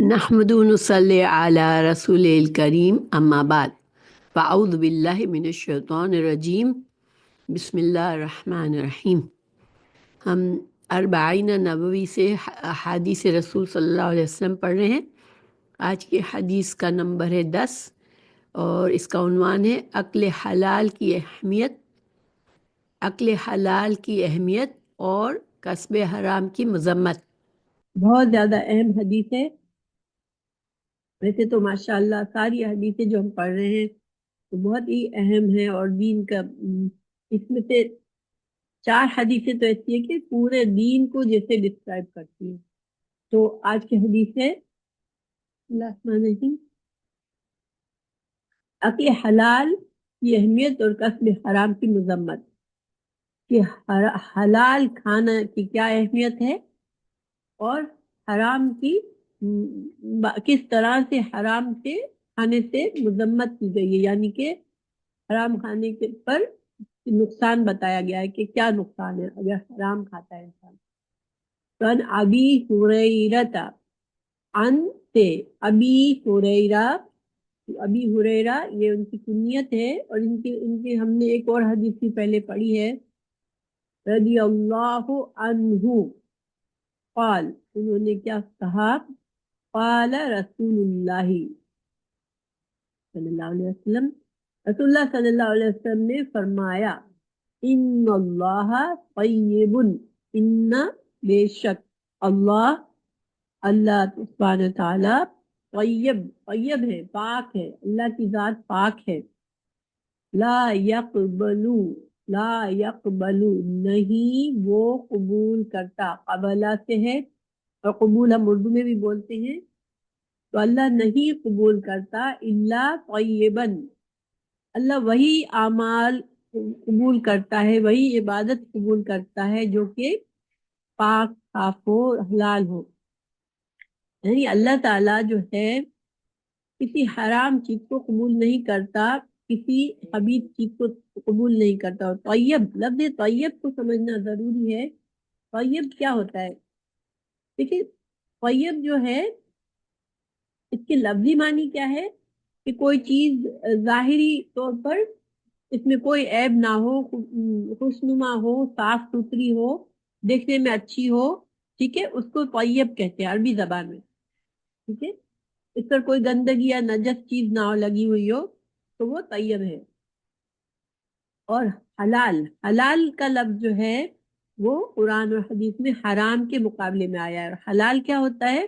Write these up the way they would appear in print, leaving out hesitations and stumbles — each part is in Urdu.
نحمد ونصلي على رسول الكريم أما بعد فأعوذ بالله من الشیطان الرجیم بسم اللہ الرحمن الرحیم۔ ہم اربعین نبوی سے احادیث رسول صلی اللہ علیہ وسلم پڑھ رہے ہیں۔ آج کی حدیث کا نمبر ہے 10 اور اس کا عنوان ہے عقل حلال کی اہمیت، عقل حلال کی اہمیت اور کسب حرام کی مذمت۔ بہت زیادہ اہم حدیث ہے۔ ویسے تو ماشاءاللہ ساری حدیثیں جو ہم پڑھ رہے ہیں تو بہت ہی اہم ہے، اور دین کا اس میں سے 4 حدیثیں تو ایسی ہے کہ پورے دین کو جیسے ڈسکرائب کرتی ہیں۔ تو آج کی حدیث ہے عقل حلال کی اہمیت اور کسب حرام کی مذمت، کہ حلال کھانا کی کیا اہمیت ہے اور حرام کی کس طرح سے حرام سے کھانے سے مذمت کی گئی ہے، یعنی کہ حرام کھانے کے پر نقصان بتایا گیا ہے کہ کیا نقصان ہے اگر حرام کھاتا ہے انسان۔ عن ابی ہریرہ، عن سے ابی ہریرہ، ابی ہریرہ یہ ان کی کنیت ہے، اور ان کی ہم نے ایک اور حدیث بھی پہلے پڑھی ہے، رضی اللہ عنہ قال، انہوں نے کیا کہا، قال رسول اللہ صلی اللہ علیہ وسلم، رسول اللہ صلی اللہ علیہ وسلم نے فرمایا، ان اللہ طیب، ان بے شک اللہ، اللہ سبحانہ تعالی طیب، طیب ہے، پاک ہے، اللہ کی ذات پاک ہے، لا یقبل، لا یقبل نہیں وہ قبول کرتا، قبلہ سے ہے اور قبول ہم اردو میں بھی بولتے ہیں، تو اللہ نہیں قبول کرتا الا طیباً، اللہ وہی اعمال قبول کرتا ہے، وہی عبادت قبول کرتا ہے جو کہ پاک صاف ہو، حلال ہو۔ یعنی اللہ تعالیٰ جو ہے کسی حرام چیز کو قبول نہیں کرتا، کسی خبیث چیز کو قبول نہیں کرتا۔ اور طیب، لفظ طیب کو سمجھنا ضروری ہے۔ طیب کیا ہوتا ہے؟ دیکھیں، طیب جو ہے اس کے لفظی معنی کیا ہے کہ کوئی چیز ظاہری طور پر اس میں کوئی عیب نہ ہو، خوشنما ہو، صاف ستھری ہو، دیکھنے میں اچھی ہو، ٹھیک ہے، اس کو طیب کہتے ہیں عربی زبان میں، ٹھیک ہے، اس پر کوئی گندگی یا نجس چیز نہ ہو، لگی ہوئی ہو، تو وہ طیب ہے۔ اور حلال، حلال کا لفظ جو ہے وہ قرآن اور حدیث میں حرام کے مقابلے میں آیا ہے۔ حلال کیا ہوتا ہے؟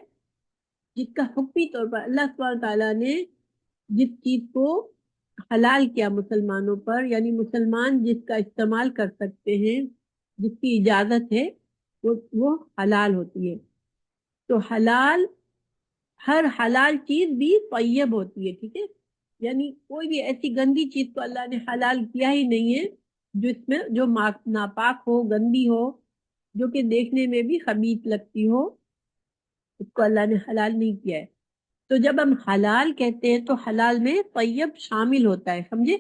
جس کا حکمی طور پر اللہ سبحانہ تعالیٰ نے جس چیز کو حلال کیا مسلمانوں پر، یعنی مسلمان جس کا استعمال کر سکتے ہیں، جس کی اجازت ہے، وہ حلال ہوتی ہے۔ تو حلال، ہر حلال چیز بھی طیب ہوتی ہے، ٹھیک ہے، یعنی کوئی بھی ایسی گندی چیز کو اللہ نے حلال کیا ہی نہیں ہے جس میں جو ناپاک ہو، گندی ہو، جو کہ دیکھنے میں بھی خبیث لگتی ہو، اس کو اللہ نے حلال نہیں کیا ہے۔ تو جب ہم حلال کہتے ہیں تو حلال میں طیب شامل ہوتا ہے، سمجھے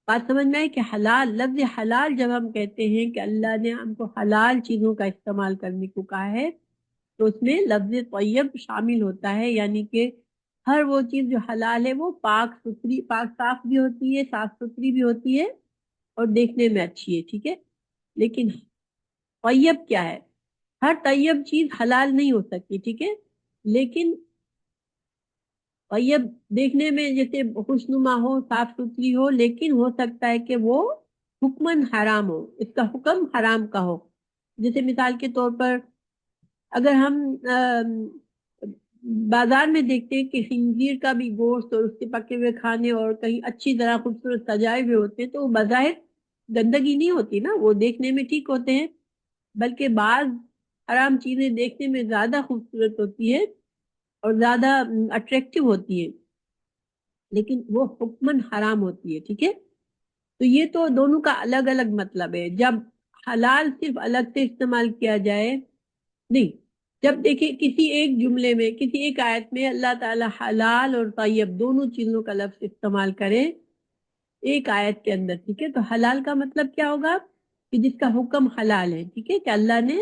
بات سمجھ میں ہے کہ حلال، لفظ حلال جب ہم کہتے ہیں کہ اللہ نے ہم کو حلال چیزوں کا استعمال کرنے کو کہا ہے تو اس میں لفظ طیب شامل ہوتا ہے، یعنی کہ ہر وہ چیز جو حلال ہے وہ پاک ستھری، پاک صاف بھی ہوتی ہے، صاف ستھری بھی ہوتی ہے اور دیکھنے میں اچھی ہے، ٹھیک ہے۔ لیکن طیب کیا ہے؟ ہر طیب چیز حلال نہیں ہو سکتی، ٹھیک ہے، لیکن طیب دیکھنے میں جیسے خوشنما ہو، صاف ستھری ہو، لیکن ہو سکتا ہے کہ وہ حکماً حرام ہو، اس کا حکم حرام کا ہو۔ جیسے مثال کے طور پر اگر ہم بازار میں دیکھتے ہیں کہ خنزیر کا بھی گوشت اور اس کے پکے ہوئے کھانے اور کہیں اچھی طرح خوبصورت سجائے ہوئے ہوتے ہیں تو وہ بظاہر گندگی نہیں ہوتی نا، وہ دیکھنے میں ٹھیک ہوتے ہیں، بلکہ بعض حرام چیزیں دیکھنے میں زیادہ خوبصورت ہوتی ہے اور زیادہ اٹریکٹیو ہوتی ہے، لیکن وہ حکماً حرام ہوتی ہے، ٹھیک ہے۔ تو یہ تو دونوں کا الگ الگ مطلب ہے۔ جب حلال صرف الگ سے استعمال کیا جائے، نہیں، جب دیکھیں کسی ایک جملے میں، کسی ایک آیت میں اللہ تعالی حلال اور طیب دونوں چیزوں کا لفظ استعمال کرے ایک آیت کے اندر، ٹھیک ہے، تو حلال کا مطلب کیا ہوگا کہ جس کا حکم حلال ہے، ٹھیک ہے، کہ اللہ نے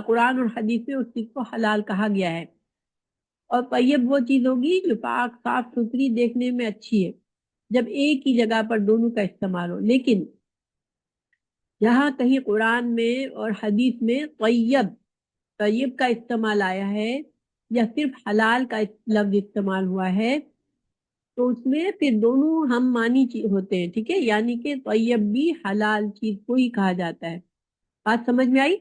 قرآن اور حدیث میں اس چیز کو حلال کہا گیا ہے۔ اور طیب وہ چیز ہوگی جو پاک صاف ستھری دیکھنے میں اچھی ہے، جب ایک ہی جگہ پر دونوں کا استعمال ہو۔ لیکن جہاں کہیں قرآن میں اور حدیث میں طیب کا استعمال آیا ہے یا صرف حلال کا لفظ استعمال ہوا ہے تو اس میں پھر دونوں ہم معنی ہوتے ہیں، ٹھیک ہے، یعنی کہ طیب بھی حلال چیز کو ہی کہا جاتا ہے۔ بات سمجھ میں آئی؟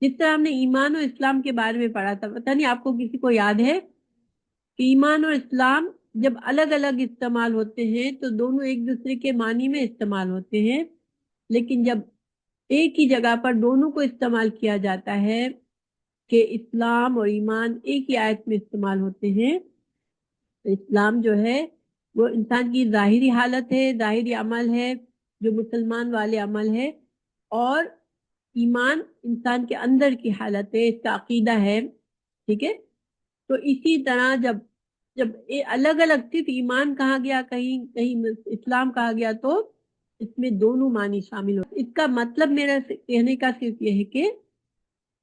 جس طرح ہم نے ایمان اور اسلام کے بارے میں پڑھا تھا، پتہ نہیں آپ کو کسی کو یاد ہے کہ ایمان اور اسلام جب الگ الگ استعمال ہوتے ہیں تو دونوں ایک دوسرے کے معنی میں استعمال ہوتے ہیں، لیکن جب ایک ہی جگہ پر دونوں کو استعمال کیا جاتا ہے کہ اسلام اور ایمان ایک ہی آیت میں استعمال ہوتے ہیں، اسلام جو ہے وہ انسان کی ظاہری حالت ہے، ظاہری عمل ہے جو مسلمان والے عمل ہے، اور ایمان انسان کے اندر کی حالت ہے، اس کا عقیدہ ہے، ٹھیک ہے۔ تو اسی طرح جب جب الگ الگ صرف ایمان کہا گیا، کہیں کہیں اسلام کہا گیا، تو اس میں دونوں معنی شامل ہو۔ اس کا مطلب میرا کہنے کا صرف یہ ہے کہ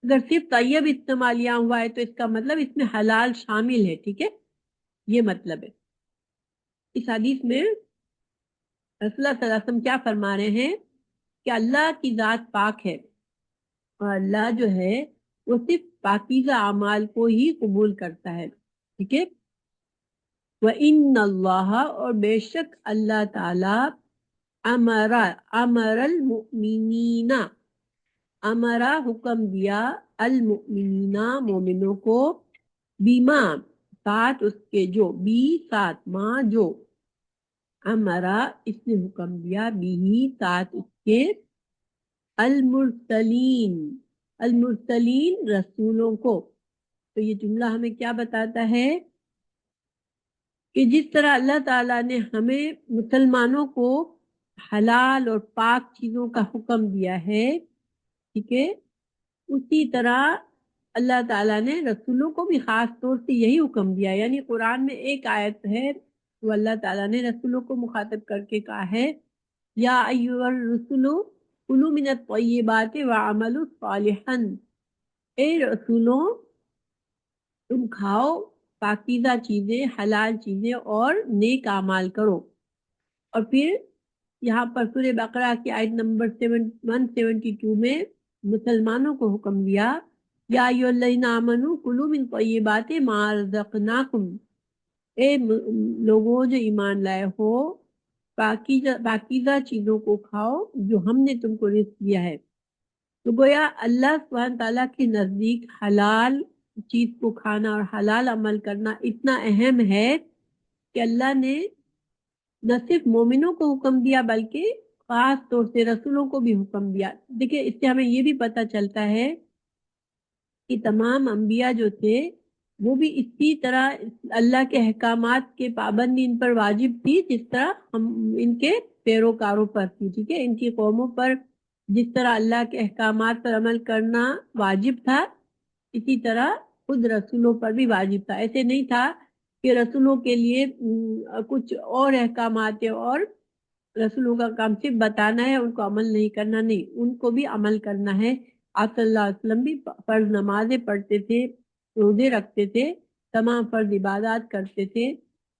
اگر صرف طیب استعمال یہاں ہوا ہے تو اس کا مطلب اس میں حلال شامل ہے، ٹھیک ہے، یہ مطلب ہے۔ اس حدیث میں رسول اللہ صلی اللہ علیہ وسلم کیا فرما رہے ہیں کہ اللہ کی ذات پاک ہے، اور اللہ جو ہے وہ صرف پاکیزہ اعمال کو ہی قبول کرتا ہے، ٹھیک ہے۔ وَإِنَّ اللَّهَ، اور بے شک اللہ تعالی، امر المؤمنین، امرا حکم دیا، المؤمنین مومنوں کو، بیما ساتھ اس کے، جو بی ساتھ ماں جو، امرا اس نے حکم دیا، بھی ساتھ اس کے، المرسلین، المرسلین رسولوں کو۔ تو یہ جملہ ہمیں کیا بتاتا ہے کہ جس طرح اللہ تعالیٰ نے ہمیں مسلمانوں کو حلال اور پاک چیزوں کا حکم دیا ہے، ٹھیک ہے، اسی طرح اللہ تعالیٰ نے رسولوں کو بھی خاص طور سے یہی حکم دیا، یعنی قرآن میں ایک آیت ہے وہ اللہ تعالیٰ نے رسولوں کو مخاطب کر کے کہا ہے، یا ایھا الرسل کلوا من الطیبات واعملوا صالحا، اے رسولوں تم کھاؤ پاکیزہ چیزیں، حلال چیزیں، اور نیک اعمال کرو۔ اور پھر یہاں پر سورہ بقرہ کی آیت نمبر 172 میں مسلمانوں کو حکم دیا، یا ایھا الذین آمنوا کلوا من طیبات ما رزقناکم، اے لوگوں جو ایمان لائے ہو، پاکیزہ چیزوں کو کھاؤ جو ہم نے تم کو رزق دیا ہے۔ تو گویا اللہ سبحانہ تعالیٰ کے نزدیک حلال چیز کو کھانا اور حلال عمل کرنا اتنا اہم ہے کہ اللہ نے نہ صرف مومنوں کو حکم دیا بلکہ خاص طور سے رسولوں کو بھی حکم دیا۔ دیکھیں اس سے ہمیں یہ بھی پتہ چلتا ہے کہ تمام انبیاء جو تھے وہ بھی اسی طرح اللہ کے احکامات کے پابندی ان پر واجب تھی جس طرح ہم ان کے پیروکاروں پر تھی، ٹھیک ہے، ان کی قوموں پر جس طرح اللہ کے احکامات پر عمل کرنا واجب تھا، اسی طرح خود رسولوں پر بھی واجب تھا۔ ایسے نہیں تھا کہ رسولوں کے لیے کچھ اور احکامات ہیں اور رسولوں کا کام صرف بتانا ہے، ان کو عمل نہیں کرنا، نہیں، ان کو بھی عمل کرنا ہے۔ آپ صلی اللہ علیہ وسلم بھی فرض نمازیں پڑھتے تھے، روزے رکھتے تھے، تمام فرض عبادات کرتے تھے،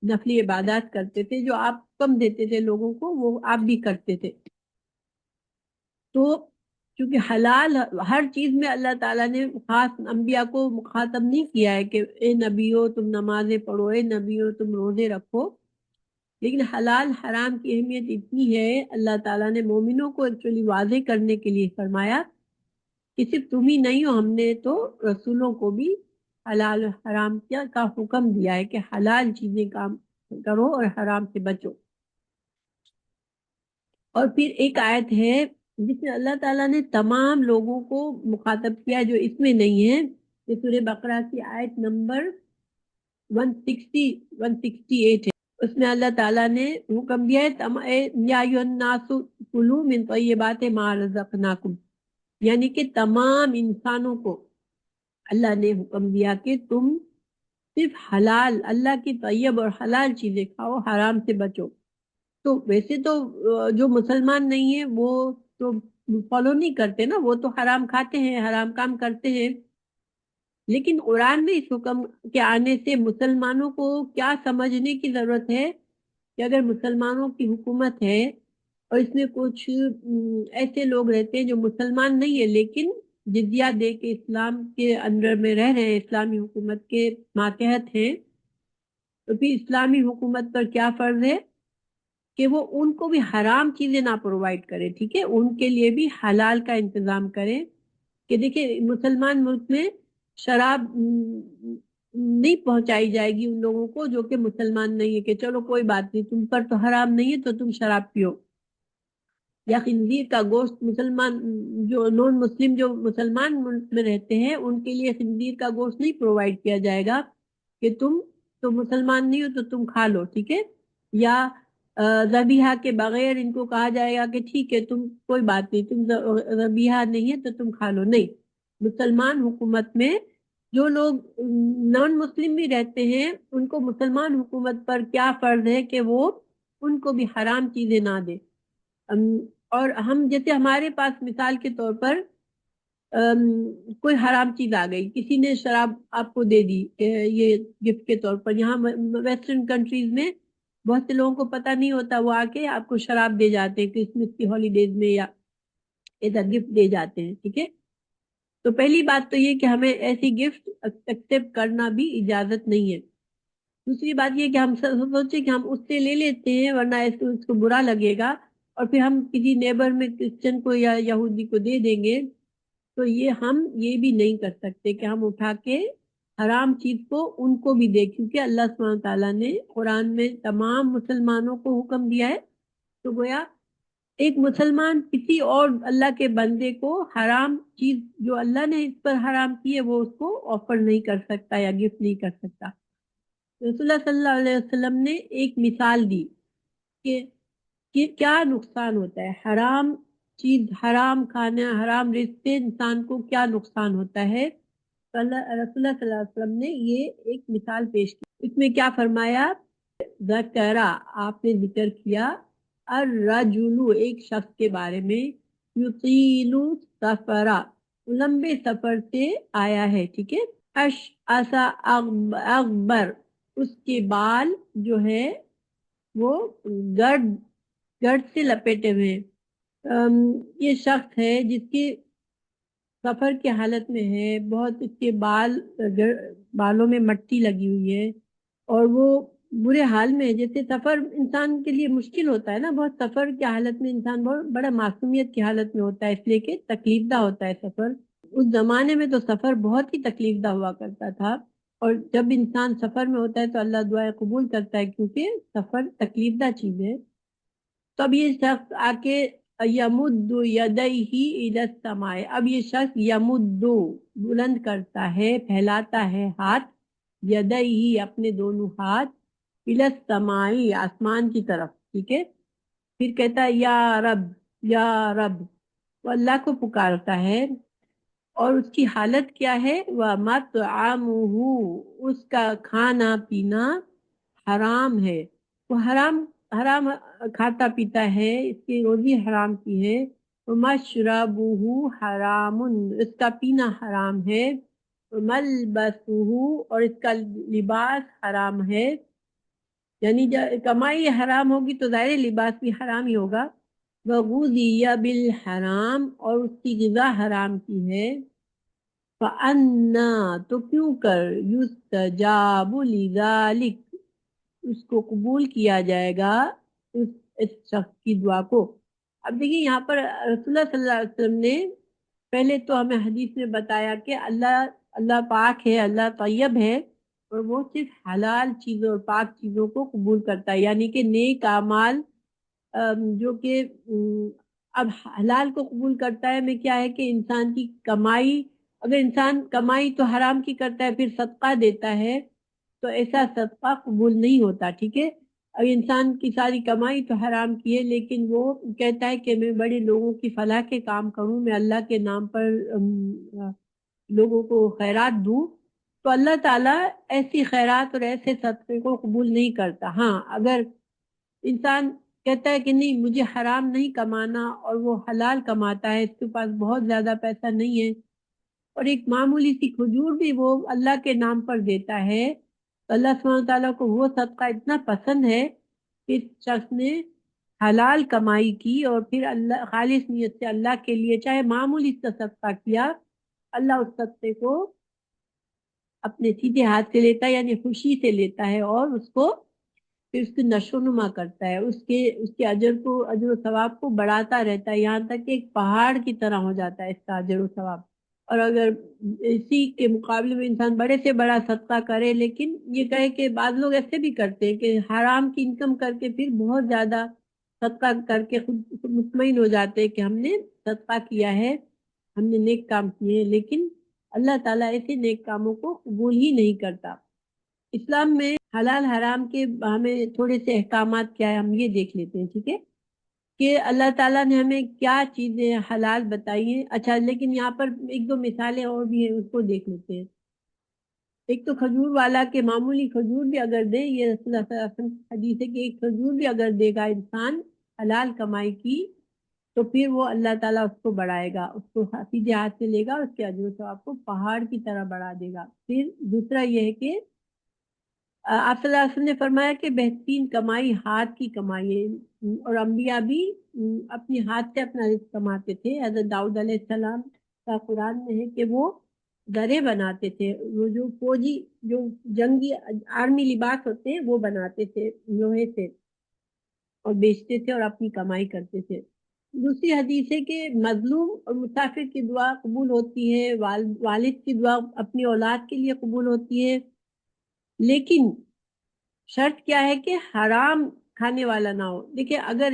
نفلی عبادات کرتے تھے، جو آپ کم دیتے تھے لوگوں کو وہ آپ بھی کرتے تھے۔ تو کیونکہ حلال ہر چیز میں اللہ تعالیٰ نے خاص انبیاء کو مخاطب نہیں کیا ہے کہ اے نبیو تم نمازیں پڑھو، اے نبیو تم روزے رکھو، لیکن حلال حرام کی اہمیت اتنی ہے، اللہ تعالیٰ نے مومنوں کو ایکچولی واضح کرنے کے لیے فرمایا کہ صرف تم ہی نہیں ہو، ہم نے تو رسولوں کو بھی حلال حرام کا حکم دیا ہے کہ حلال چیزیں کام کرو اور حرام سے بچو۔ اور پھر ایک آیت ہے جس میں اللہ تعالیٰ نے تمام لوگوں کو مخاطب کیا جو اس میں نہیں ہے، یہ سورہ بقرہ کی آیت نمبر 168 ہے، اس میں اللہ تعالیٰ نے حکم دیا ہے یا ایھا الناس کلوا من طیبات ما رزقناکم، یعنی کہ تمام انسانوں کو اللہ نے حکم دیا کہ تم صرف حلال، اللہ کی طیب اور حلال چیزیں کھاؤ، حرام سے بچو۔ تو ویسے تو جو مسلمان نہیں ہیں وہ تو فالو نہیں کرتے نا، وہ تو حرام کھاتے ہیں، حرام کام کرتے ہیں، لیکن قرآن میں اس حکم کے آنے سے مسلمانوں کو کیا سمجھنے کی ضرورت ہے کہ اگر مسلمانوں کی حکومت ہے اور اس میں کچھ ایسے لوگ رہتے ہیں جو مسلمان نہیں ہے لیکن جزیہ دے کے اسلام کے اندر میں رہ رہے ہیں، اسلامی حکومت کے ماتحت ہیں، تو پھر اسلامی حکومت پر کیا فرض ہے کہ وہ ان کو بھی حرام چیزیں نہ پرووائڈ کرے، ٹھیک ہے، ان کے لیے بھی حلال کا انتظام کرے کہ دیکھیں مسلمان ملک میں شراب نہیں پہنچائی جائے گی ان لوگوں کو جو کہ مسلمان نہیں ہے کہ چلو کوئی بات نہیں تم پر تو حرام نہیں ہے تو تم شراب پیو، یا خنزیر کا گوشت مسلمان جو نان مسلم جو مسلمان ملک میں رہتے ہیں ان کے لیے خنزیر کا گوشت نہیں پرووائڈ کیا جائے گا کہ تم تو مسلمان نہیں ہو تو تم کھا لو، ٹھیک ہے، یا ذبیحہ کے بغیر ان کو کہا جائے گا کہ ٹھیک ہے تم کوئی بات نہیں تم ذبیحہ نہیں ہے تو تم کھا لو، نہیں، مسلمان حکومت میں جو لوگ نان مسلم بھی رہتے ہیں ان کو مسلمان حکومت پر کیا فرض ہے کہ وہ ان کو بھی حرام چیزیں نہ دے، اور ہم جیسے ہمارے پاس مثال کے طور پر کوئی حرام چیز آ گئی، کسی نے شراب آپ کو دے دی یہ گفٹ کے طور پر، یہاں ویسٹرن کنٹریز میں بہت سے لوگوں کو پتہ نہیں ہوتا، وہ آ کے آپ کو شراب دے جاتے ہیں کرسمس کی ہالیڈیز میں یا ادھر گفٹ دے جاتے ہیں، ٹھیک ہے، تو پہلی بات تو یہ کہ ہمیں ایسی گفٹ ایکسپٹ کرنا بھی اجازت نہیں ہے، دوسری بات یہ کہ ہم سوچے کہ ہم اس سے لے لیتے ہیں ورنہ اس کو برا لگے گا اور پھر ہم کسی نیبر میں کرسچن کو یا یہودی کو دے دیں گے، تو یہ ہم یہ بھی نہیں کر سکتے کہ ہم اٹھا کے حرام چیز کو ان کو بھی دیں، کیونکہ اللہ سبحانہ تعالیٰ نے قرآن میں تمام مسلمانوں کو حکم دیا ہے، تو گویا ایک مسلمان کسی اور اللہ کے بندے کو حرام چیز جو اللہ نے اس پر حرام کی ہے وہ اس کو آفر نہیں کر سکتا یا گفٹ نہیں کر سکتا۔ رسول اللہ صلی اللہ علیہ وسلم نے ایک مثال دی کہ کیا نقصان ہوتا ہے حرام چیز، حرام کھانا، حرام رزق سے انسان کو کیا نقصان ہوتا ہے، رسول اللہ صلی اللہ علیہ وسلم نے یہ ایک مثال پیش کی، اس میں کیا فرمایا، ذکرہ آپ نے ذکر کیا، الرجل ایک شخص کے بارے میں، یطیل سفرا لمبے سفر سے آیا ہے، ٹھیک ہے، اشعث اغبر اس کے بال جو ہے وہ گرد گرد سے لپیٹے ہوئے ہیں، یہ شخص ہے جس کی سفر کی حالت میں ہے، بہت اس کے بالوں میں مٹی لگی ہوئی ہے اور وہ برے حال میں ہے، جیسے سفر انسان کے لیے مشکل ہوتا ہے نا، بہت سفر کی حالت میں انسان بہت بڑا معصومیت کی حالت میں ہوتا ہے، اس لیے کہ تکلیف دہ ہوتا ہے سفر، اس زمانے میں تو سفر بہت ہی تکلیف دہ ہوا کرتا تھا، اور جب انسان سفر میں ہوتا ہے تو اللہ دعائیں قبول کرتا ہے کیونکہ سفر تکلیف دہ چیز ہے، تو اب یہ شخص آ کے یمد یدیہ الی السماء، اب یہ شخص یمد بلند کرتا ہے، پھیلاتا ہے ہاتھ، یدیہ اپنے دونوں ہاتھ، الی السماء آسمان کی طرف، ٹھیک ہے، پھر کہتا ہے یا رب یا رب، وہ اللہ کو پکارتا ہے، اور اس کی حالت کیا ہے، وَمَطْعَمُهُ اس کا کھانا پینا حرام ہے، وہ حرام حرام کھاتا پیتا ہے، اس کی روزی حرام کی ہے، وَمَشْرَبُهُ حرام اس کا پینا حرام ہے، وَمَلْبَسُهُ اور اس کا لباس حرام ہے، یعنی جب کمائی حرام ہوگی تو ظاہر لباس بھی حرام ہی ہوگا، وَغُذِيَ بِالْحَرام اور اس کی غذا حرام کی ہے، فَأَنَّا تو کیوں کر یُسْتَجَابُ لِذَلِكَ اس کو قبول کیا جائے گا اس شخص کی دعا کو۔ اب دیکھیے یہاں پر رسول اللہ صلی اللہ علیہ وسلم نے پہلے تو ہمیں حدیث میں بتایا کہ اللہ پاک ہے، اللہ طیب ہے، اور وہ صرف حلال چیزوں اور پاک چیزوں کو قبول کرتا ہے، یعنی کہ نیک اعمال جو کہ اب حلال کو قبول کرتا ہے میں کیا ہے کہ انسان کی کمائی، اگر انسان کمائی تو حرام کی کرتا ہے پھر صدقہ دیتا ہے تو ایسا صدقہ قبول نہیں ہوتا، ٹھیک ہے، اگر انسان کی ساری کمائی تو حرام کی ہے لیکن وہ کہتا ہے کہ میں بڑے لوگوں کی فلاح کے کام کروں، میں اللہ کے نام پر لوگوں کو خیرات دوں، تو اللہ تعالیٰ ایسی خیرات اور ایسے صدقے کو قبول نہیں کرتا۔ ہاں اگر انسان کہتا ہے کہ نہیں مجھے حرام نہیں کمانا اور وہ حلال کماتا ہے، اس کے پاس بہت زیادہ پیسہ نہیں ہے اور ایک معمولی سی کھجور بھی وہ اللہ کے نام پر دیتا ہے، تو اللہ سبحانہ تعالیٰ کو وہ صدقہ اتنا پسند ہے کہ شخص نے حلال کمائی کی اور پھر اللہ خالص نیت سے اللہ کے لیے چاہے معمولی سا صدقہ کیا، اللہ اس صدقے کو اپنے سیدھے ہاتھ سے لیتا ہے، یعنی خوشی سے لیتا ہے، اور اس کو پھر اس کی نشو و نما کرتا ہے، اس کے اجر و ثواب کو بڑھاتا رہتا ہے، یہاں تک کہ ایک پہاڑ کی طرح ہو جاتا ہے اس کا اجر و ثواب۔ اور اگر اسی کے مقابلے میں انسان بڑے سے بڑا صدقہ کرے، لیکن یہ کہے کہ بعض لوگ ایسے بھی کرتے ہیں کہ حرام کی انکم کر کے پھر بہت زیادہ صدقہ کر کے خود مطمئن ہو جاتے ہیں کہ ہم نے صدقہ کیا ہے، ہم نے نیک کام کیے ہیں، لیکن اللہ تعالیٰ ایسے نیک کاموں کو قبول ہی نہیں کرتا۔ اسلام میں حلال حرام کے ہمیں تھوڑے سے احکامات کیا ہے ہم یہ دیکھ لیتے ہیں، ٹھیک ہے، کہ اللہ تعالیٰ نے ہمیں کیا چیزیں حلال بتائی ہیں۔ اچھا، لیکن یہاں پر ایک دو مثالیں اور بھی ہیں، اس کو دیکھ لیتے ہیں۔ ایک تو کھجور والا کہ معمولی کھجور بھی اگر دے، یہ رسول اللہ صلی اللہ علیہ وسلم کی حدیث ہے کہ ایک کھجور بھی اگر دے گا انسان حلال کمائی کی، تو پھر وہ اللہ تعالیٰ اس کو بڑھائے گا، اس کو سیدھے ہاتھ سے لے گا، اس کے اجر و ثواب کو پہاڑ کی طرح بڑھا دے گا۔ پھر دوسرا یہ ہے کہ آپ صلی اللہ علیہ وسلم نے فرمایا کہ بہترین کمائی ہاتھ کی کمائی ہے، اور انبیاء بھی اپنے ہاتھ سے اپنا رزق کماتے تھے۔ حضرت داؤد علیہ السلام کا قرآن میں ہے کہ وہ درے بناتے تھے، وہ جو فوجی جو جنگی آرمی لباس ہوتے ہیں وہ بناتے تھے لوہے سے، اور بیچتے تھے اور اپنی کمائی کرتے تھے۔ دوسری حدیث ہے کہ مظلوم اور مسافر کی دعا قبول ہوتی ہے، والد کی دعا اپنی اولاد کے لیے قبول ہوتی ہے، لیکن شرط کیا ہے کہ حرام کھانے والا نہ ہو۔ دیکھیں، اگر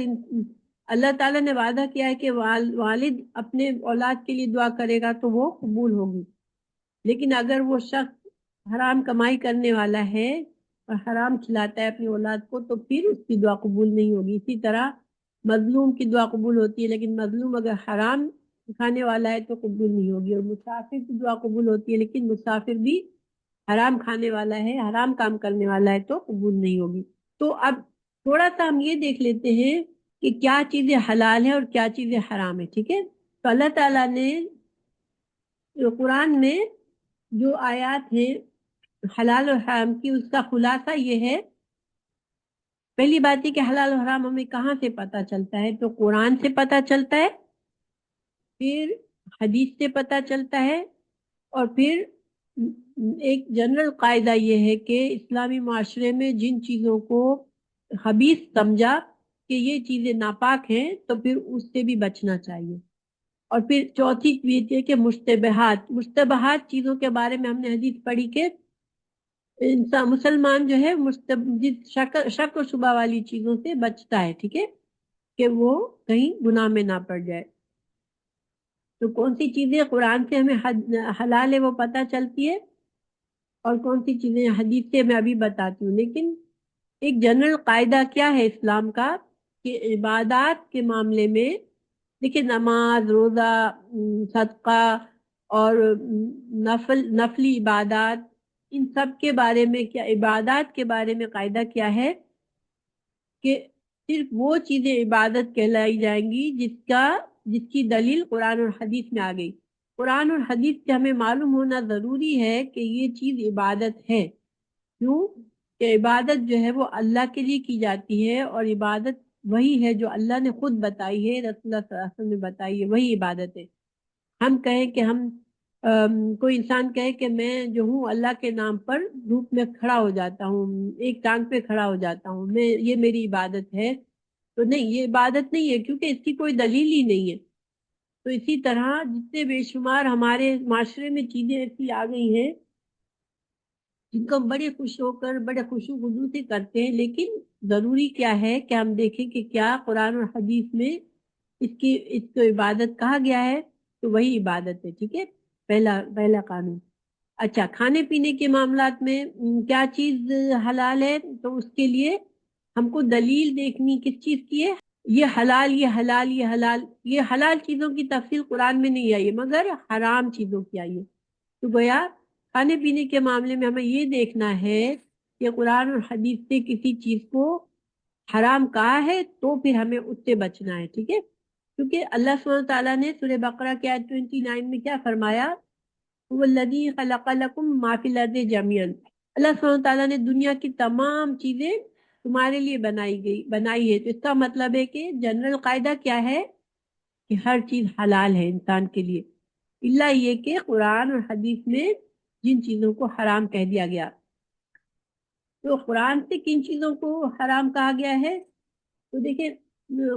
اللہ تعالیٰ نے وعدہ کیا ہے کہ والد اپنے اولاد کے لیے دعا کرے گا تو وہ قبول ہوگی، لیکن اگر وہ شخص حرام کمائی کرنے والا ہے اور حرام کھلاتا ہے اپنی اولاد کو، تو پھر اس کی دعا قبول نہیں ہوگی۔ اسی طرح مظلوم کی دعا قبول ہوتی ہے، لیکن مظلوم اگر حرام کھانے والا ہے تو قبول نہیں ہوگی، اور مسافر کی دعا قبول ہوتی ہے، لیکن مسافر بھی حرام کھانے والا ہے، حرام کام کرنے والا ہے تو قبول نہیں ہوگی۔ تو اب تھوڑا سا ہم یہ دیکھ لیتے ہیں کہ کیا چیزیں حلال ہیں اور کیا چیزیں حرام ہیں، ٹھیک ہے۔ تو اللہ تعالیٰ نے قرآن میں جو آیات ہیں حلال اور حرام کی، اس کا خلاصہ یہ ہے۔ پہلی بات یہ کہ حلال اور حرام ہمیں کہاں سے پتہ چلتا ہے؟ تو قرآن سے پتہ چلتا ہے، پھر حدیث سے پتہ چلتا ہے، اور پھر ایک جنرل قاعدہ یہ ہے کہ اسلامی معاشرے میں جن چیزوں کو خبیث سمجھا کہ یہ چیزیں ناپاک ہیں تو پھر اس سے بھی بچنا چاہیے۔ اور پھر چوتھی چیز یہ کہ مشتبہات چیزوں کے بارے میں ہم نے حدیث پڑھی کہ انسان مسلمان جو ہے شک و شبہ والی چیزوں سے بچتا ہے، ٹھیک ہے، کہ وہ کہیں گناہ میں نہ پڑ جائے۔ تو کون سی چیزیں قرآن سے ہمیں حلال ہے وہ پتہ چلتی ہے، اور کون سی چیزیں حدیث سے میں ابھی بتاتی ہوں۔ لیکن ایک جنرل قاعدہ کیا ہے اسلام کا کہ عبادات کے معاملے میں دیکھیں، نماز، روزہ، صدقہ اور نفلی عبادات، ان سب کے بارے میں کیا، عبادات کے بارے میں قاعدہ کیا ہے کہ صرف وہ چیزیں عبادت کہلائی جائیں گی جس کی دلیل قرآن اور حدیث میں آ گئی۔ قرآن اور حدیث سے ہمیں معلوم ہونا ضروری ہے کہ یہ چیز عبادت ہے۔ کیوں کہ عبادت جو ہے وہ اللہ کے لیے کی جاتی ہے، اور عبادت وہی ہے جو اللہ نے خود بتائی ہے، رسول اللہ صلی اللہ علیہ وسلم نے بتائی ہے، وہی عبادت ہے۔ ہم کہیں کہ کوئی انسان کہے کہ میں جو ہوں اللہ کے نام پر دھوپ میں کھڑا ہو جاتا ہوں، ایک ٹانگ پہ کھڑا ہو جاتا ہوں، یہ میری عبادت ہے، تو نہیں، یہ عبادت نہیں ہے، کیونکہ اس کی کوئی دلیل ہی نہیں ہے۔ تو اسی طرح جتنے بے شمار ہمارے معاشرے میں چیزیں ایسی آ گئی ہیں جن کو ہم بڑے خوش ہو کر بڑے خوشو خضو سے کرتے ہیں، لیکن ضروری کیا ہے کہ ہم دیکھیں کہ کیا قرآن اور حدیث میں اس کو عبادت کہا گیا ہے، تو وہی عبادت ہے، ٹھیک ہے، پہلا قانون۔ اچھا، کھانے پینے کے معاملات میں کیا چیز حلال ہے؟ تو اس کے لیے ہم کو دلیل دیکھنی کس چیز کی ہے؟ یہ حلال، یہ حلال، یہ حلال، یہ حلال چیزوں کی تفصیل قرآن میں نہیں آئی ہے، مگر حرام چیزوں کی آئی ہے۔ تو گویا کھانے پینے کے معاملے میں ہمیں یہ دیکھنا ہے کہ قرآن اور حدیث سے کسی چیز کو حرام کہا ہے تو پھر ہمیں اس سے بچنا ہے، ٹھیک ہے، کیونکہ اللہ سبحانہ تعالیٰ نے سورہ بقرہ کے آیت 29 میں کیا فرمایا والذی خلق لکم ما فی الارض جميعا، اللہ سبحانہ تعالیٰ نے دنیا کی تمام چیزیں تمہارے لیے بنائی ہے. تو اس کا مطلب ہے کہ جنرل قاعدہ کیا ہے کہ ہر چیز حلال ہے انسان کے لیے، الا یہ کہ قرآن اور حدیث میں جن چیزوں کو حرام کہہ دیا گیا. تو قرآن سے کن چیزوں کو حرام کہا گیا ہے؟ تو دیکھیں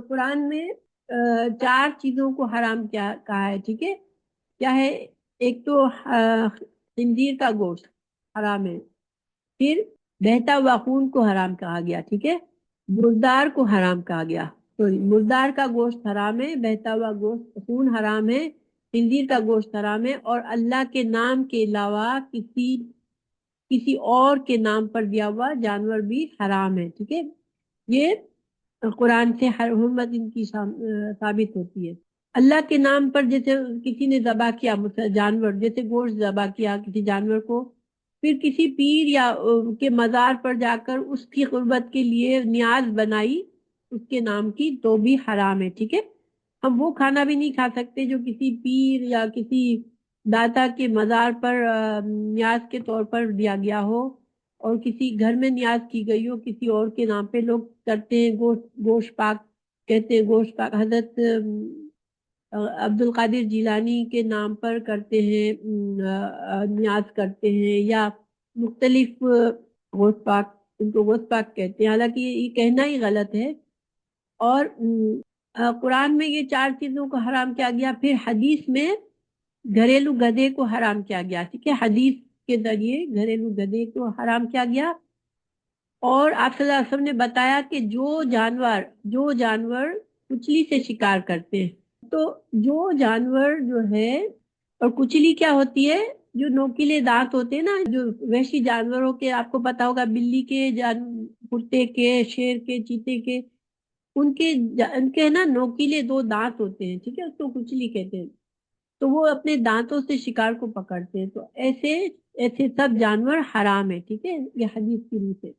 قرآن میں 4 چیزوں کو حرام کیا کہا ہے. ٹھیک ہے، کیا ہے؟ ایک تو خنزیر کا گوشت حرام ہے، پھر بہتا ہوا خون کو حرام کہا گیا. ٹھیک ہے، مردار کو حرام کہا گیا. سوری، مردار کا گوشت حرام ہے، بہتا ہوا گوشت خون حرام ہے، خنزیر کا گوشت حرام ہے، اور اللہ کے نام کے علاوہ کسی اور کے نام پر دیا ہوا جانور بھی حرام ہے. ٹھیک ہے، یہ قرآن سے حرمت ان کی ثابت ہوتی ہے. اللہ کے نام پر جیسے کسی نے ذبح کیا جانور، جیسے گوشت ذبح کیا کسی جانور کو، پھر کسی پیر یا کے مزار پر جا کر اس کی قربت کے لیے نیاز بنائی اس کے نام کی، تو بھی حرام ہے. ٹھیک ہے، ہم وہ کھانا بھی نہیں کھا سکتے جو کسی پیر یا کسی داتا کے مزار پر نیاز کے طور پر دیا گیا ہو، اور کسی گھر میں نیاز کی گئی ہو کسی اور کے نام پہ. لوگ کرتے ہیں گوشت پاک کہتے ہیں، گوشت پاک حضرت عبد القادر جیلانی کے نام پر کرتے ہیں، نیاز کرتے ہیں، یا مختلف گوشت پاک، ان کو گوشت پاک کہتے ہیں، حالانکہ یہ کہنا ہی غلط ہے. اور قرآن میں یہ 4 چیزوں کو حرام کیا گیا. پھر حدیث میں گھریلو گدھے کو حرام کیا گیا. ٹھیک ہے، حدیث کے ذریعے گھریلو گدھے کو حرام کیا گیا. اور آپ صلی اللہ علیہ وسلم نے بتایا کہ جو جانور کچلی سے شکار کرتے ہیں، تو جو جانور جو ہے، اور کچلی کیا ہوتی ہے؟ جو نوکیلے دانت ہوتے ہیں نا، جو وحشی جانوروں کے، آپ کو پتا ہوگا بلی کے، کتے کے، شیر کے، چیتے کے، ان کے نا نوکیلے 2 دانت ہوتے ہیں. ٹھیک ہے، اس کو کچلی کہتے ہیں. تو وہ اپنے دانتوں سے شکار کو پکڑتے ہیں. تو ایسے سب جانور حرام ہے. ٹھیک ہے، یہ حدیث کی روح سے.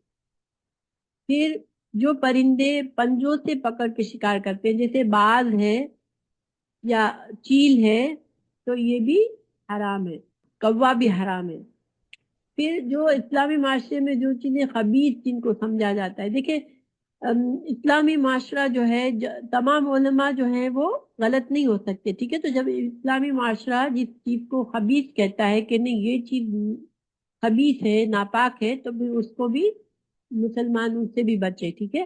پھر جو پرندے پنجوں سے پکڑ کے شکار کرتے ہیں، جیسے باز ہے یا چیل ہے، تو یہ بھی حرام ہے. کوا بھی حرام ہے. پھر جو اسلامی معاشرے میں جو چیزیں خبیث جن کو سمجھا جاتا ہے، دیکھیں اسلامی معاشرہ جو ہے، تمام علماء جو ہیں وہ غلط نہیں ہو سکتے. ٹھیک ہے، تو جب اسلامی معاشرہ جس چیز کو خبیث کہتا ہے کہ نہیں یہ چیز خبیث ہے، ناپاک ہے، تو پھر اس کو بھی مسلمان ان سے بھی بچے. ٹھیک ہے،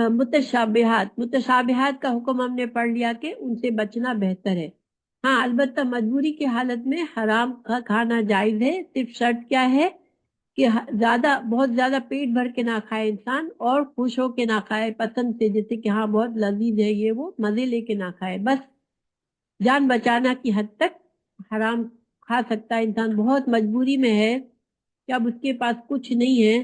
متشابہات کا حکم ہم نے پڑھ لیا کہ ان سے بچنا بہتر ہے. ہاں، البتہ مجبوری کی حالت میں حرام کا کھانا جائز ہے. صرف شرط کیا ہے کہ بہت زیادہ پیٹ بھر کے نہ کھائے انسان، اور خوش ہو کے نہ کھائے، پسند سے، جیسے کہ ہاں بہت لذیذ ہے یہ، وہ مزے لے کے نہ کھائے. بس جان بچانا کی حد تک حرام کھا سکتا ہے انسان. بہت مجبوری میں ہے کہ اب اس کے پاس کچھ نہیں ہے،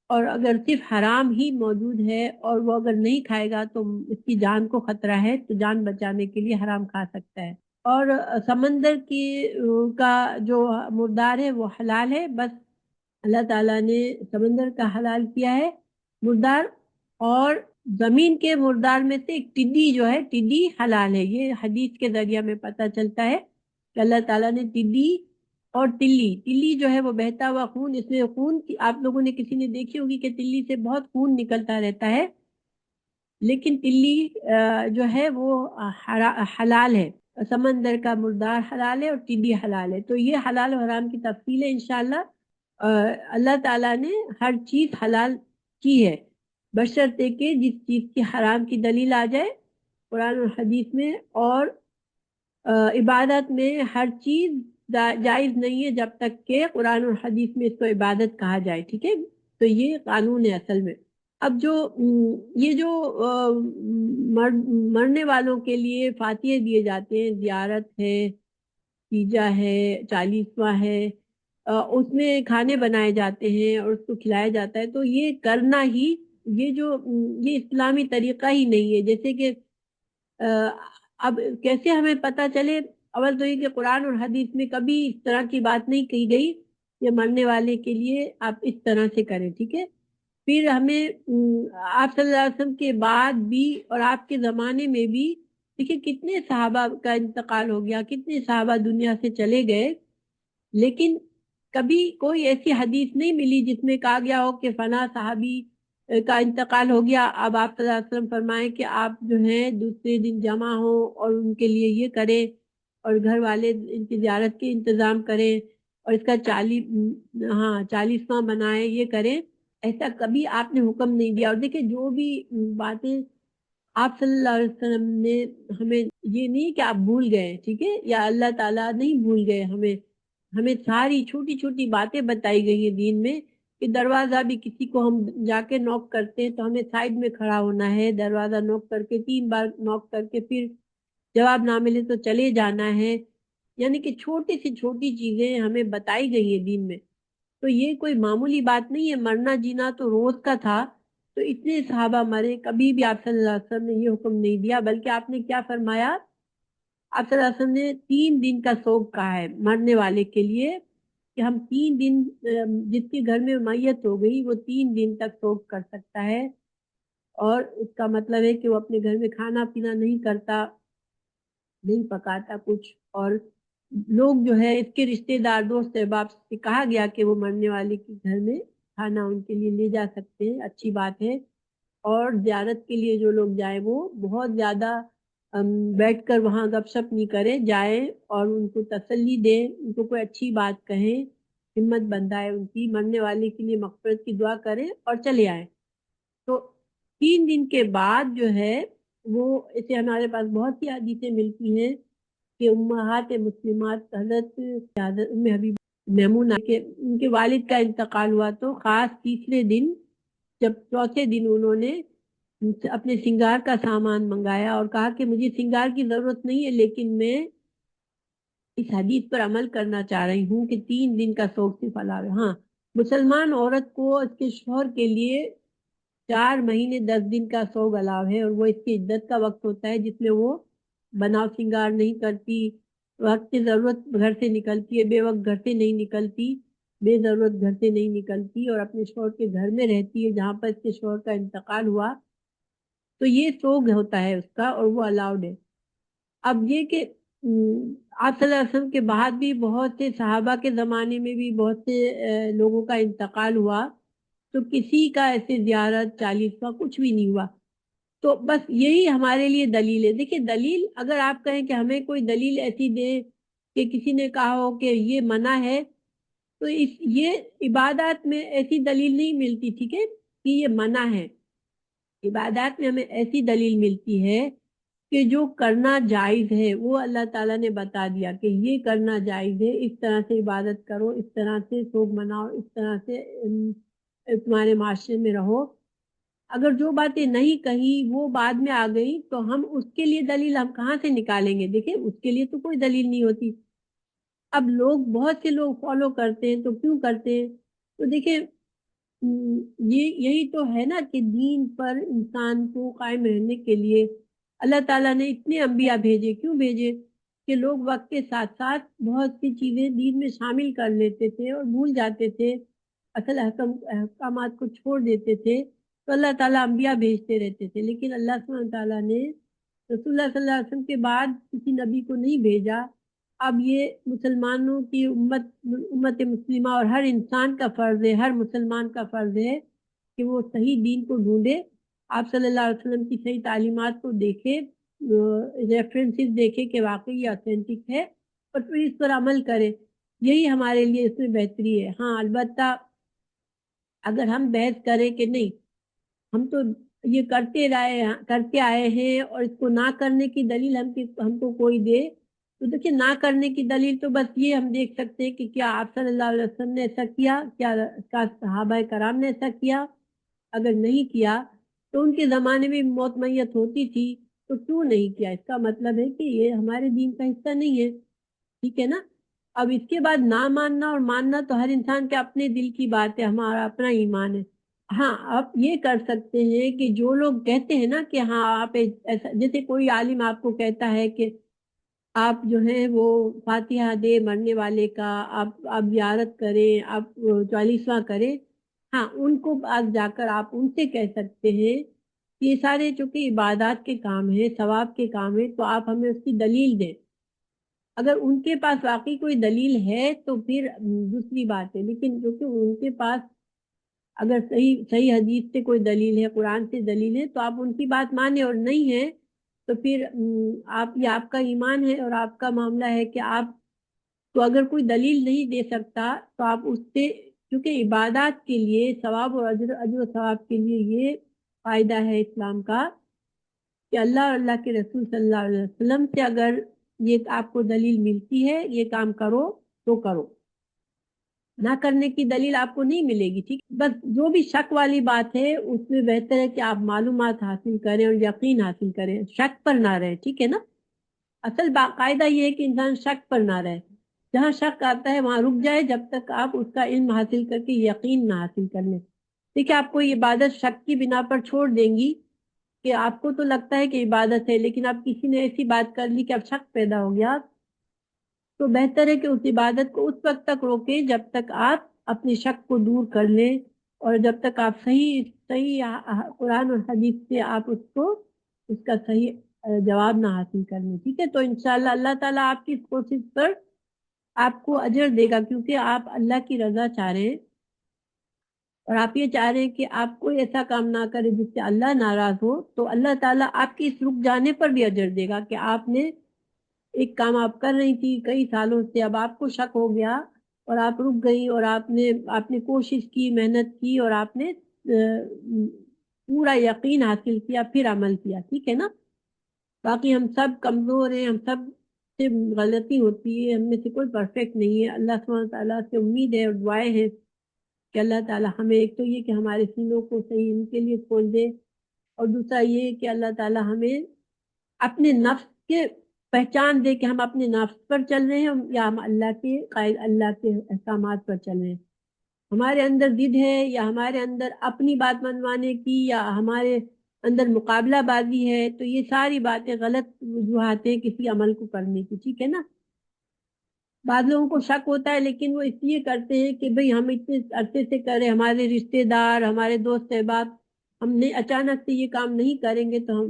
اور اگر صرف حرام ہی موجود ہے اور وہ اگر نہیں کھائے گا تو اس کی جان کو خطرہ ہے، تو جان بچانے کے لیے حرام کھا سکتا ہے. اور سمندر کا جو مردار ہے وہ حلال ہے. بس اللہ تعالیٰ نے سمندر کا حلال کیا ہے مردار. اور زمین کے مردار میں سے ایک ٹڈی جو ہے، ٹڈی حلال ہے. یہ حدیث کے ذریعہ میں پتہ چلتا ہے کہ اللہ تعالیٰ نے ٹڈی اور تلی جو ہے وہ بہتا ہوا خون، اس میں خون کی آپ لوگوں نے کسی نے دیکھی ہوگی کہ تلی سے بہت خون نکلتا رہتا ہے، لیکن تلی جو ہے وہ حلال ہے. سمندر کا مردار حلال ہے اور ٹڈی حلال ہے. تو یہ حلال و حرام کی تفصیل ہے انشاءاللہ. اللہ تعالیٰ نے ہر چیز حلال کی ہے، بشرطے کہ جس چیز کی حرام کی دلیل آ جائے قرآن اور حدیث میں. اور عبادت میں ہر چیز جائز نہیں ہے جب تک کہ قرآن اور حدیث میں اس کو عبادت کہا جائے. ٹھیک ہے، تو یہ قانون ہے اصل میں. اب یہ جو مرنے والوں کے لیے فاتحے دیے جاتے ہیں، زیارت ہے، تیجا ہے، 40واں ہے، اس میں کھانے بنائے جاتے ہیں اور اس کو کھلایا جاتا ہے، تو یہ کرنا ہی یہ اسلامی طریقہ ہی نہیں ہے. جیسے کہ اب کیسے ہمیں پتہ چلے؟ اول تو یہ کہ قرآن اور حدیث میں کبھی اس طرح کی بات نہیں کہی گئی کہ مرنے والے کے لیے آپ اس طرح سے کریں. ٹھیک ہے، پھر ہمیں آپ صلی اللہ علیہ وسلم کے بعد بھی اور آپ کے زمانے میں بھی دیکھیں کتنے صحابہ کا انتقال ہو گیا، کتنے صحابہ دنیا سے چلے گئے، لیکن کبھی کوئی ایسی حدیث نہیں ملی جس میں کہا گیا ہو کہ فلاں صحابی کا انتقال ہو گیا، اب آپ صلی اللہ علیہ وسلم فرمائیں کہ آپ جو ہیں دوسرے دن جمع ہو اور ان کے لیے یہ کریں اور گھر والے ان کی زیارت کے انتظام کریں اور اس کا 40واں بنائیں، یہ کریں۔ ایسا کبھی آپ نے حکم نہیں دیا۔ اور دیکھیں جو بھی باتیں آپ صلی اللہ علیہ وسلم نے ہمیں، یہ نہیں کہ آپ بھول گئے، ٹھیک ہے، یا اللہ تعالیٰ نہیں بھول گئے، ہمیں ساری چھوٹی چھوٹی باتیں بتائی گئی ہیں دین میں، کہ دروازہ بھی کسی کو ہم جا کے نوک کرتے ہیں تو ہمیں سائڈ میں کھڑا ہونا ہے، دروازہ نوک کر کے 3 بار نوک کر کے پھر جواب نہ ملے تو چلے جانا ہے۔ یعنی کہ چھوٹی سی چھوٹی چیزیں ہمیں بتائی گئی ہیں دین میں، تو یہ کوئی معمولی بات نہیں ہے۔ مرنا جینا تو روز کا تھا، تو اتنے صحابہ مرے، کبھی بھی آپ صلی اللہ علیہ وسلم نے یہ حکم نہیں دیا، بلکہ آپ نے کیا فرمایا؟ آپ صلی اللہ علیہ وسلم نے 3 دن کا سوگ کہا ہے مرنے والے کے لیے، کہ ہم 3 دن، جس کے گھر میں میت ہو گئی وہ 3 دن تک سوگ کر سکتا ہے، اور اس کا مطلب ہے کہ وہ اپنے گھر میں کھانا پینا نہیں کرتا، نہیں پکاتا کچھ، اور لوگ جو ہے اس کے رشتہ دار دوست احباب سے کہا گیا کہ وہ مرنے والے کے گھر میں کھانا ان کے لیے لے جا سکتے ہیں، اچھی بات ہے۔ اور زیارت کے لیے جو لوگ جائیں وہ بہت زیادہ بیٹھ کر وہاں گپ شپ نہیں کریں، جائیں اور ان کو تسلی دیں، ان کو کوئی اچھی بات کہیں، ہمت بندھائے ان کی، مرنے والے کے لیے مغفرت کی دعا کریں اور چلے آئیں۔ تو 3 دن کے بعد جو ہے وہ، اسے ہمارے پاس بہت سی حدیثیں ملتی ہیں کہ امہات مسلمات حضرت ام حبیب میمونہ کے ان کے والد کا انتقال ہوا، تو خاص تیسرے دن، جب چوتھے دن انہوں نے اپنے سنگار کا سامان منگایا اور کہا کہ مجھے سنگار کی ضرورت نہیں ہے، لیکن میں اس حدیث پر عمل کرنا چاہ رہی ہوں کہ 3 دن کا سوگ صرف علاوہ، ہاں، مسلمان عورت کو اس کے شوہر کے لیے 4 مہینے 10 دن کا سوگ الاؤ ہے، اور وہ اس کی عدت کا وقت ہوتا ہے جس میں وہ بناؤ سنگار نہیں کرتی، وقت کی ضرورت گھر سے نکلتی ہے، بے وقت گھر سے نہیں نکلتی، بے ضرورت گھر سے نہیں نکلتی، اور اپنے شوہر کے گھر میں رہتی ہے جہاں پر اس کے شوہر کا انتقال ہوا، تو یہ سوگ ہوتا ہے اس کا، اور وہ الاؤڈ ہے۔ اب یہ کہ آپ صلی اللہ علیہ وسلم کے بعد بھی بہت سے صحابہ کے زمانے میں بھی بہت سے لوگوں کا انتقال ہوا، تو کسی کا ایسے زیارت 40واں کچھ بھی نہیں ہوا۔ تو بس یہی ہمارے لیے دلیل ہے۔ دیکھیے دلیل، اگر آپ کہیں کہ ہمیں کوئی دلیل ایسی دے کہ کسی نے کہا ہو کہ یہ منع ہے، تو یہ عبادات میں ایسی دلیل نہیں ملتی، ٹھیک ہے، کہ یہ منع ہے۔ عبادات میں ہمیں ایسی دلیل ملتی ہے کہ جو کرنا جائز ہے وہ اللہ تعالیٰ نے بتا دیا کہ یہ کرنا جائز ہے، اس طرح سے عبادت کرو، اس طرح سے سوگ مناؤ، اس طرح سے تمہارے معاشرے میں رہو۔ اگر جو باتیں نہیں کہی وہ بعد میں آ گئی تو ہم اس کے لیے دلیل ہم کہاں سے نکالیں گے؟ دیکھیں اس کے لیے تو کوئی دلیل نہیں ہوتی۔ اب لوگ، بہت سے لوگ فالو کرتے ہیں، تو کیوں کرتے ہیں؟ تو دیکھیں یہی تو ہے نا کہ دین پر انسان کو قائم رہنے کے لیے اللہ تعالیٰ نے اتنے انبیاء بھیجے۔ کیوں بھیجے؟ کہ لوگ وقت کے ساتھ ساتھ بہت سی چیزیں دین میں شامل کر لیتے تھے اور بھول جاتے تھے، اصل احکامات کو چھوڑ دیتے تھے، تو اللہ تعالیٰ انبیاء بھیجتے رہتے تھے، لیکن اللہ سبحانہ تعالیٰ نے رسول اللہ صلی اللہ علیہ وسلم کے بعد کسی نبی کو نہیں بھیجا۔ اب یہ مسلمانوں کی امت مسلمہ اور ہر انسان کا فرض ہے، ہر مسلمان کا فرض ہے کہ وہ صحیح دین کو ڈھونڈے، آپ صلی اللہ علیہ وسلم کی صحیح تعلیمات کو دیکھے، ریفرنسز دیکھے کہ واقعی یہ اوتھینٹک ہے، اور پھر اس پر عمل کرے۔ یہی ہمارے لیے اس میں بہتری ہے۔ ہاں البتہ اگر ہم بحث کریں کہ نہیں، ہم تو یہ کرتے آئے ہیں اور اس کو نہ کرنے کی دلیل ہم کو کوئی دے، تو دیکھیں نہ کرنے کی دلیل تو بس یہ ہم دیکھ سکتے ہیں کہ کیا آپ صلی اللہ علیہ وسلم نے ایسا کیا، کیا صحابہ کرام نے ایسا کیا؟ اگر نہیں کیا تو ان کے زمانے میں موت میت ہوتی تھی، تو کیوں نہیں کیا؟ اس کا مطلب ہے کہ یہ ہمارے دین کا حصہ نہیں ہے، ٹھیک ہے نا؟ اب اس کے بعد نہ ماننا اور ماننا تو ہر انسان کے اپنے دل کی بات ہے، ہمارا اپنا ایمان ہے۔ ہاں آپ یہ کر سکتے ہیں کہ جو لوگ کہتے ہیں نا کہ ہاں آپ ایسا، جیسے کوئی عالم آپ کو کہتا ہے کہ آپ جو ہے وہ فاتحہ دے مرنے والے کا، آپ زیارت کریں، آپ 40واں کریں، ہاں ان کو پاس جا کر آپ ان سے کہہ سکتے ہیں کہ یہ سارے چونکہ عبادات کے کام ہیں، ثواب کے کام ہیں، تو آپ ہمیں اس کی دلیل دیں۔ اگر ان کے پاس واقعی کوئی دلیل ہے تو پھر دوسری بات ہے، لیکن کیونکہ ان کے پاس اگر صحیح صحیح حدیث سے کوئی دلیل ہے، قرآن سے دلیل ہے، تو آپ ان کی بات مانیں، اور نہیں ہے تو پھر آپ، یہ آپ کا ایمان ہے اور آپ کا معاملہ ہے کہ آپ، تو اگر کوئی دلیل نہیں دے سکتا تو آپ اس سے، کیونکہ عبادات کے لیے ثواب اور اجر و ثواب کے لیے یہ فائدہ ہے اسلام کا کہ اللہ اور اللہ کے رسول صلی اللہ علیہ وسلم سے اگر یہ آپ کو دلیل ملتی ہے یہ کام کرو تو کرو، نہ کرنے کی دلیل آپ کو نہیں ملے گی، ٹھیک؟ بس جو بھی شک والی بات ہے اس میں بہتر ہے کہ آپ معلومات حاصل کریں اور یقین حاصل کریں، شک پر نہ رہے، ٹھیک ہے نا؟ اصل باقاعدہ یہ ہے کہ انسان شک پر نہ رہے، جہاں شک آتا ہے وہاں رک جائے جب تک آپ اس کا علم حاصل کر کے یقین نہ حاصل کر لیں۔ دیکھیں آپ کو یہ عبادت شک کی بنا پر چھوڑ دیں گی کہ آپ کو تو لگتا ہے کہ عبادت ہے، لیکن اب کسی نے ایسی بات کر لی کہ اب شک پیدا ہو گیا، تو بہتر ہے کہ اس عبادت کو اس وقت تک روکیں جب تک آپ اپنے شک کو دور کر لیں، اور جب تک آپ صحیح صحیح قرآن اور حدیث سے آپ اس کو، اس کا صحیح جواب نہ حاصل کر لیں، ٹھیک ہے؟ تو انشاءاللہ اللہ تعالیٰ آپ کی اس کوشش پر آپ کو اجر دے گا، کیونکہ آپ اللہ کی رضا چاہ رہے ہیں، اور آپ یہ چاہ رہے ہیں کہ آپ کوئی ایسا کام نہ کرے جس سے اللہ ناراض ہو، تو اللہ تعالیٰ آپ کی اس رک جانے پر بھی اجر دے گا کہ آپ نے ایک کام آپ کر رہی تھی کئی سالوں سے، اب آپ کو شک ہو گیا اور آپ رک گئی، اور آپ نے کوشش کی، محنت کی، اور آپ نے پورا یقین حاصل کیا، پھر عمل کیا، ٹھیک ہے نا؟ باقی ہم سب کمزور ہیں، ہم سب سے غلطی ہوتی ہے، ہم میں سے کوئی پرفیکٹ نہیں ہے، اللہ سبحانہ تعالیٰ سے امید ہے اور دعائیں ہیں کہ اللہ تعالیٰ ہمیں، ایک تو یہ کہ ہمارے سینوں کو صحیح ان کے لیے کھول دے، اور دوسرا یہ کہ اللہ تعالیٰ ہمیں اپنے نفس کے پہچان دے کہ ہم اپنے نفس پر چل رہے ہیں یا ہم اللہ کے قائل، اللہ کے احکامات پر چل رہے ہیں، ہمارے اندر ضد ہے یا ہمارے اندر اپنی بات منوانے کی یا ہمارے اندر مقابلہ بازی ہے، تو یہ ساری باتیں غلط وجوہات ہیں کسی عمل کو کرنے کی، ٹھیک ہے نا؟ بعض لوگوں کو شک ہوتا ہے لیکن وہ اس لیے کرتے ہیں کہ بھئی ہم اتنے عرصے سے کریں، ہمارے رشتہ دار، ہمارے دوست احباب، ہم نے اچانک سے یہ کام نہیں کریں گے تو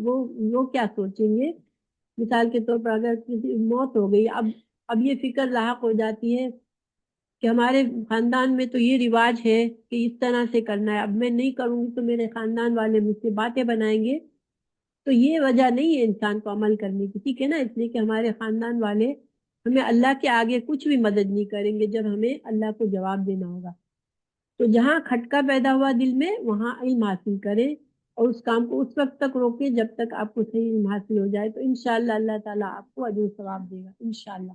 وہ کیا سوچیں گے؟ مثال کے طور پر اگر کسی موت ہو گئی، اب یہ فکر لاحق ہو جاتی ہے کہ ہمارے خاندان میں تو یہ رواج ہے کہ اس طرح سے کرنا ہے، اب میں نہیں کروں گی تو میرے خاندان والے مجھ سے باتیں بنائیں گے، تو یہ وجہ نہیں ہے انسان کو عمل کرنے کی، ٹھیک ہے نا؟ اس لیے کہ ہمارے خاندان والے ہمیں اللہ کے آگے کچھ بھی مدد نہیں کریں گے جب ہمیں اللہ کو جواب دینا ہوگا، تو جہاں کھٹکا پیدا ہوا دل میں وہاں علم حاصل کریں، اور اس کام کو اس وقت تک روکیں جب تک آپ کو صحیح علم حاصل ہو جائے، تو انشاءاللہ اللہ تعالیٰ آپ کو اجر و ثواب دے گا انشاءاللہ۔